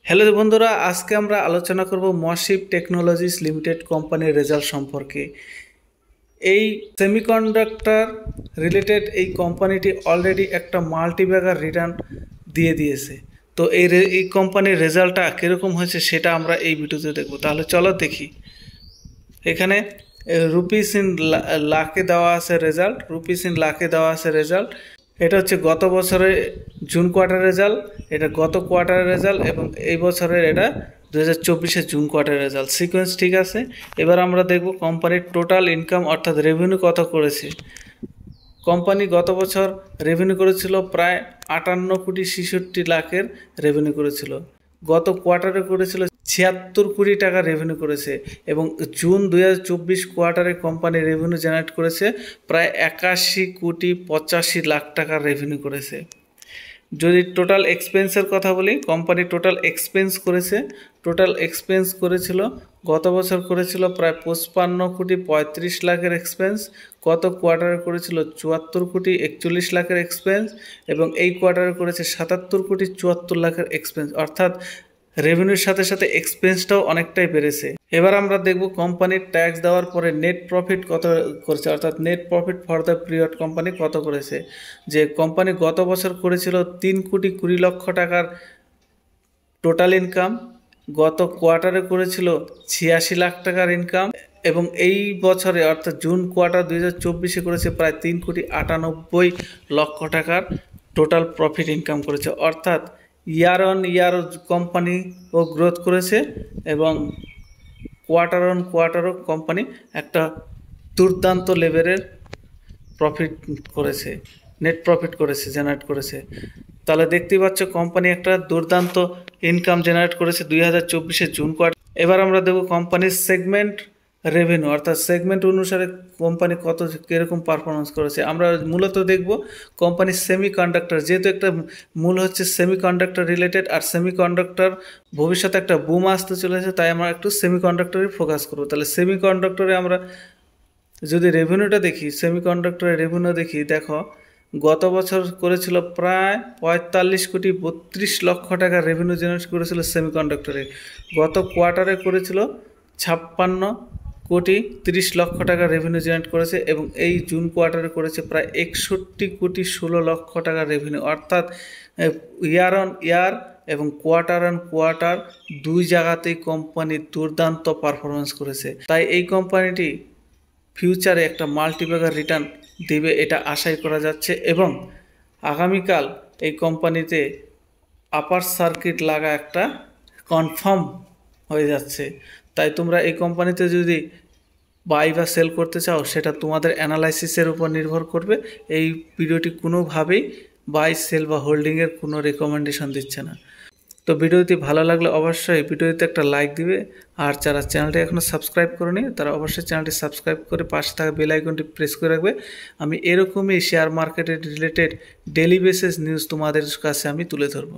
Hello বন্ধুরা, আজকে আমরা আলোচনা করব মশিপ টেকনোলজিস লিমিটেড কোম্পানির রেজাল্ট সম্পর্কে। এই সেমিকন্ডাক্টর রিলেটেড এই কোম্পানিটি অলরেডি একটা মাল্টিব্যাগার রিটার্ন দিয়ে দিয়েছে। তো এই কোম্পানির রেজাল্টটা কীরকম হয়েছে সেটা আমরা এই ভিডিওতে দেখব। তাহলে চলো দেখি। এখানে রুপিস ইন লাখে দেওয়া আছে রেজাল্ট। এটা হচ্ছে গত বছরের জুন কোয়ার্টার রেজাল্ট, এটা গত কোয়ার্টারের রেজাল্ট এবং এই বছরের এটা 2024-এর জুন কোয়ার্টারের রেজাল্ট। সিকোয়েন্স ঠিক আছে। এবার আমরা দেখব কোম্পানির টোটাল ইনকাম অর্থাৎ রেভিনিউ কত করেছে। কোম্পানি গত বছর রেভিনিউ করেছিল প্রায় 58,66,00,000 রেভিনিউ করেছিল। গত কোয়ার্টারে করেছিল 76 কোটি টাকা রেভিনিউ করেছে এবং জুন 2024 কোয়ার্টারে কোম্পানি রেভিনিউ জেনারেট করেছে প্রায় 81,85,00,000 টাকার রেভিনিউ করেছে। যদি টোটাল এক্সপেন্সের কথা বলি, কোম্পানি টোটাল এক্সপেন্স করেছিল গত বছর করেছিল প্রায় 55,35,00,000 এক্সপেন্স, গত কোয়ার্টারে করেছিল 74,41,00,000 এক্সপেন্স এবং এই কোয়ার্টারে করেছে 77,74,00,000 এক্সপেন্স, অর্থাৎ রেভিনিউর সাথে সাথে এক্সপেন্সটাও অনেকটাই বেড়েছে। এবার আমরা দেখব কোম্পানির ট্যাক্স দেওয়ার পরে নেট প্রফিট কত করেছে, অর্থাৎ net profit for the period company কত করেছে। যে কোম্পানি গত বছর করেছিল 3,20,00,000 টাকার টোটাল ইনকাম, গত কোয়ার্টারে করেছিল 86 লাখ টাকার ইনকাম এবং এই বছরে অর্থাৎ জুন কোয়ার্টার 2024-এ করেছে প্রায় 3,98,00,000 টাকার টোটাল প্রফিট ইনকাম করেছে। অর্থাৎ ইয়ার অন ইয়ার কোম্পানিও গ্রোথ করেছে এবং কোয়ার্টার অন কোয়ার্টারও কোম্পানি একটা দুর্দান্ত লেভেলের প্রফিট করেছে, নেট প্রফিট করেছে, জেনারেট করেছে। তাহলে দেখতেই পাচ্ছ কোম্পানি একটা দুর্দান্ত ইনকাম জেনারেট করেছে 2024-এর জুন কোয়ার্টার। এবার আমরা দেখব কোম্পানির সেগমেন্ট রেভিনিউ, অর্থাৎ সেগমেন্ট অনুসারে কোম্পানি কত কীরকম পারফরমেন্স করেছে। আমরা মূলত দেখব কোম্পানির সেমিকন্ডাক্টর, যেহেতু একটা মূল হচ্ছে সেমিকন্ডাক্টর রিলেটেড, আর সেমিকন্ডাক্টর ভবিষ্যতে একটা বুম আসতে চলেছে, তাই আমরা একটু সেমিকন্ডাক্টরে ফোকাস করব। তাহলে সেমিকন্ডাক্টরে আমরা যদি রেভিনিউটা দেখি, সেমিকন্ডাক্টরের রেভিনিউ দেখি, দেখো গত বছর করেছিল প্রায় 45,32,00,000 টাকা রেভিনিউ জেনারেট করেছিল সেমিকন্ডাক্টরে। গত কোয়ার্টারে করেছিল 56,30,00,000 টাকা রেভিনিউ জেনারেট করেছে এবং এই জুন কোয়ার্টারে করেছে প্রায় 61,16,00,000 টাকা রেভিনিউ। অর্থাৎ ইয়ার অন ইয়ার এবং কোয়ার্টার অন কোয়ার্টার দুই জায়গাতেই কোম্পানি দুর্দান্ত পারফরমেন্স করেছে। তাই এই কোম্পানিটি ফিউচারে একটা মাল্টিব্যাগার রিটার্ন দেবে এটা আশাই করা যাচ্ছে এবং আগামীকাল এই কোম্পানিতে আপার সার্কিট লাগা একটা কনফার্ম হয়ে যাচ্ছে। তাই তোমরা এই কোম্পানিতে যদি বাই বা সেল করতে চাও সেটা তোমাদের অ্যানালাইসিসের উপর নির্ভর করবে। এই ভিডিওটি কোনোভাবেই বাই সেল বা হোল্ডিংয়ের কোনো রেকমেন্ডেশন দিচ্ছে না। তো ভিডিওটি ভালো লাগলে অবশ্যই ভিডিওতে একটা লাইক দিবে, আর যারা চ্যানেলটি এখনও সাবস্ক্রাইব করেনি তারা অবশ্যই চ্যানেলটি সাবস্ক্রাইব করে পাশে থাকা বেল আইকনটি প্রেস করে রাখবে। আমি এরকমই শেয়ার মার্কেটের রিলেটেড ডেইলি বেসিস নিউজ তোমাদের কাছে আমি তুলে ধরবো।